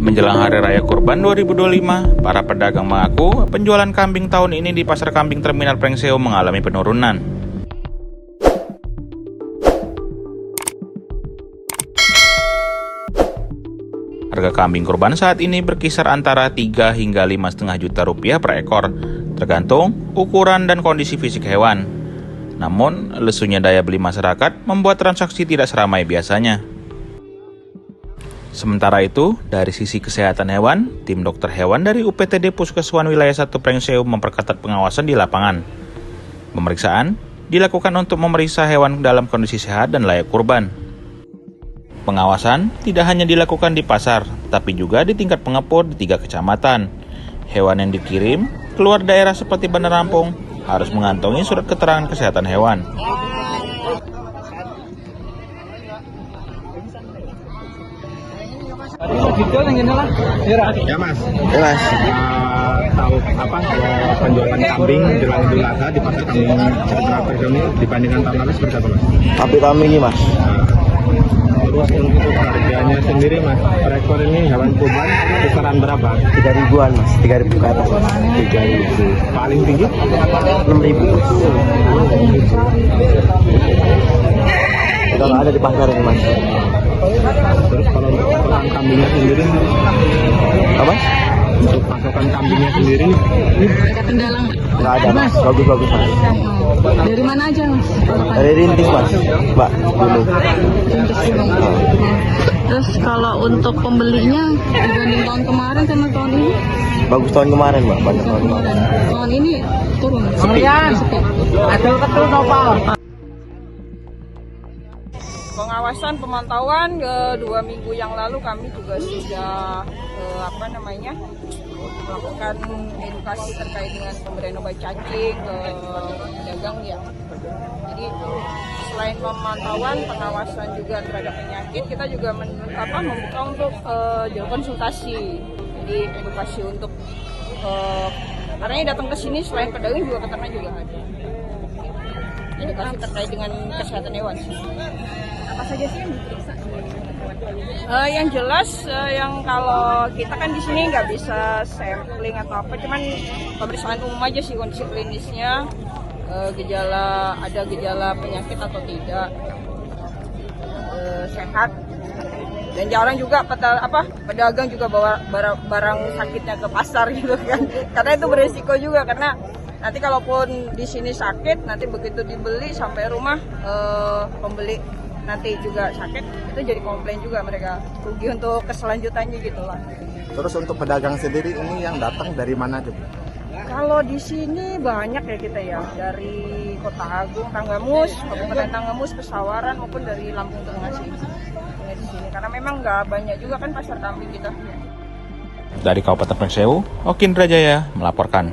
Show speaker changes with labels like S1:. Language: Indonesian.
S1: Menjelang Hari Raya Kurban 2025, para pedagang mengaku penjualan kambing tahun ini di Pasar Kambing Terminal Prengseo mengalami penurunan. Harga kambing kurban saat ini berkisar antara 3 hingga 5,5 juta rupiah per ekor, tergantung ukuran dan kondisi fisik hewan. Namun, lesunya daya beli masyarakat membuat transaksi tidak seramai biasanya. Sementara itu, dari sisi kesehatan hewan, tim dokter hewan dari UPTD Puskeswan Wilayah 1 Prengseo memperketat pengawasan di lapangan. Pemeriksaan dilakukan untuk memeriksa hewan dalam kondisi sehat dan layak kurban. Pengawasan tidak hanya dilakukan di pasar, tapi juga di tingkat pengepul di 3 kecamatan. Hewan yang dikirim keluar daerah seperti Bandar Lampung harus mengantongi surat keterangan kesehatan hewan.
S2: Ya mas. Tahu apa penjualan kambing jelang Idul Adha di pasar kambing Terminal Prengseo ini dibandingkan tahun lalu seperti apa mas?
S3: Tapi kami ini mas.
S2: Terus untuk harganya sendiri mas, per ekor ini hewan kurban kisaran berapa?
S3: 3.000-an mas, 3.000 ke atas mas.
S2: 3.000. Paling tinggi?
S3: 6.000. Kalau ada di pasar ini mas.
S2: Terus kalau untuk pasokan kambingnya sendiri?
S3: Apa?
S2: Untuk pasokan kambingnya sendiri?
S4: Ada kendala
S3: Nggak ada mas, bagus-bagus mas.
S4: dari mana aja mas?
S3: Dari rintis mas, mbak dulu.
S4: Terus kalau untuk pembelinya dibanding tahun kemarin sama tahun ini?
S3: Bagus tahun kemarin mbak, banyak tahun kemarin.
S4: Tahun ini turun.
S3: Sepi.
S4: Ada betul nopal.
S5: Pengawasan pemantauan 2 minggu yang lalu kami juga sudah melakukan edukasi terkait dengan pemberian obat cacing ke pedagang ya. Jadi selain pemantauan, pengawasan juga terhadap penyakit, kita juga membuka untuk jalur konsultasi. Jadi edukasi untuk karena yang datang ke sini selain pedagang juga peternak juga ada. Edukasi terkait dengan kesehatan hewan sih. Apa saja sih yang diperiksa? Yang jelas, yang kalau kita kan di sini nggak bisa sampling atau apa, cuman pemeriksaan umum aja sih kondisi klinisnya, ada gejala penyakit atau tidak, sehat, dan jarang juga pedagang juga bawa barang sakitnya ke pasar gitu kan, karena itu beresiko juga karena nanti kalaupun di sini sakit, nanti begitu dibeli sampai rumah pembeli nanti juga sakit, itu jadi komplain juga mereka, rugi untuk keselanjutannya gitu lah.
S2: Terus untuk pedagang sendiri ini yang datang dari mana tuh?
S5: Kalau di sini banyak ya kita ya, dari Kota Agung, Tanggamus, Kabupaten Tanggamus, Pesawaran maupun dari Lampung Tengah sih. Di sini karena memang nggak banyak juga kan pasar kambing kita.
S1: Dari Kabupaten Prengseo, Okin Rajaya melaporkan.